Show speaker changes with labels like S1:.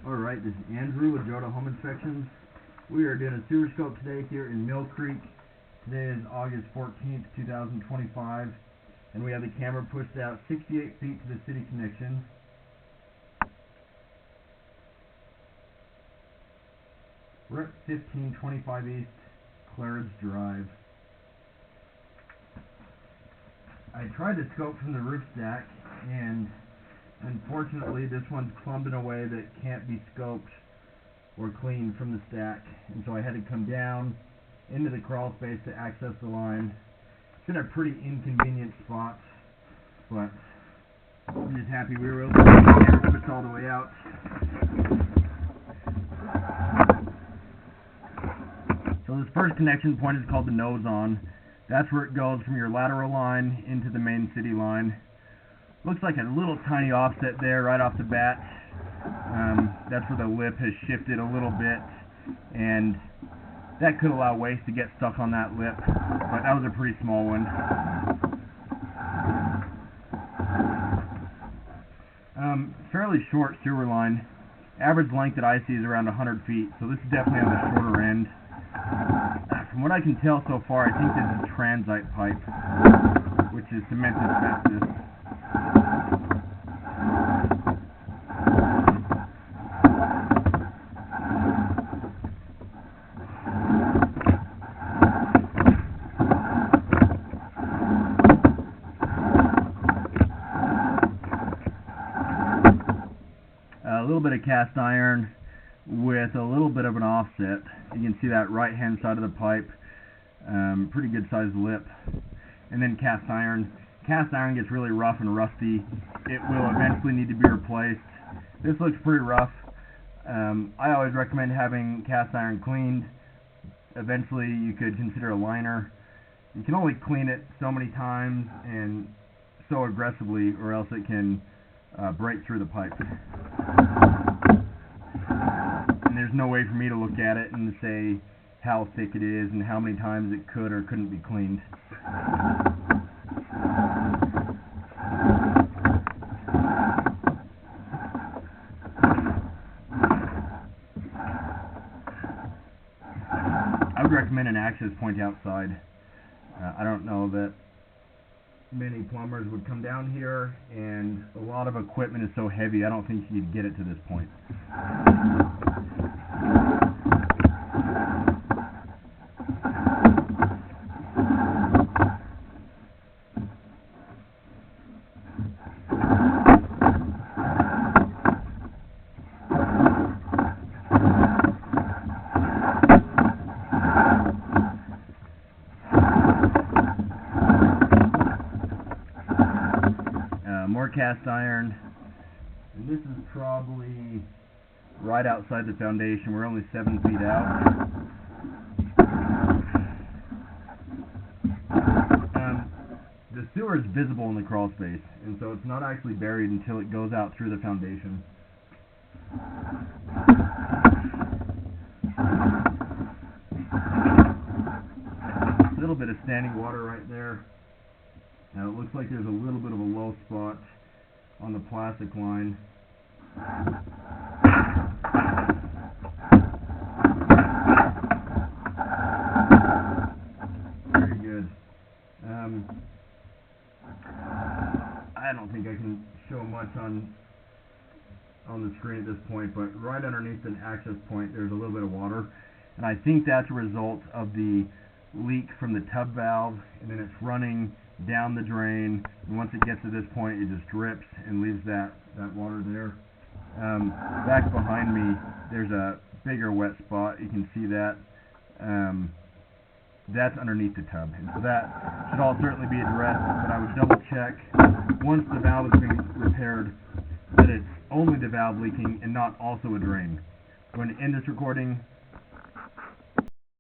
S1: Alright, this is Andrew with Joda Home Inspections. We are doing a sewer scope today here in Mill Creek. Today is August 14th, 2025, and we have the camera pushed out 68 feet to the city connection. We're at 1525 East Claridge Drive. I tried to scope from the roof stack, and unfortunately this one's plumbed in a way that can't be scoped or cleaned from the stack, and so I had to come down into the crawl space to access the line. It's in a pretty inconvenient spot, but I'm just happy we were able to get the camera pushed all the way out. So this first connection point is called the nose on. That's where it goes from your lateral line into the main city line. Looks like a little tiny offset there right off the bat. That's where the lip has shifted a little bit, and that could allow waste to get stuck on that lip, but that was a pretty small one. Fairly short sewer line. Average length that I see is around 100 feet, so this is definitely on the shorter end. From what I can tell so far, I think this is transite pipe, which is cemented asbestos. A little bit of cast iron with a little bit of an offset. You can see that right hand side of the pipe, pretty good sized lip, and then cast iron. Cast iron gets really rough and rusty. It will eventually need to be replaced. This looks pretty rough. I always recommend having cast iron cleaned. Eventually you could consider a liner. You can only clean it so many times and so aggressively, or else it can break through the pipe. And there's no way for me to look at it and say how thick it is and how many times it could or couldn't be cleaned. I would recommend an access point outside. I don't know that many plumbers would come down here, and a lot of equipment is so heavy I don't think you'd get it to this point. More cast iron, and this is probably right outside the foundation. We're only 7 feet out. The sewer is visible in the crawl space, and so it's not actually buried until it goes out through the foundation. A little bit of standing water right there. Now it looks like there's a little bit of a low spot on the plastic line. Very good. I don't think I can show much on the screen at this point, but right underneath an access point there's a little bit of water, and I think that's a result of the leak from the tub valve, and then it's running down the drain, and once it gets to this point it just drips and leaves that water there. Back behind me there's a bigger wet spot. You can see that. That's underneath the tub, and so that should all certainly be addressed, but I would double check once the valve has been repaired that it's only the valve leaking and not also a drain. I'm going to end this recording.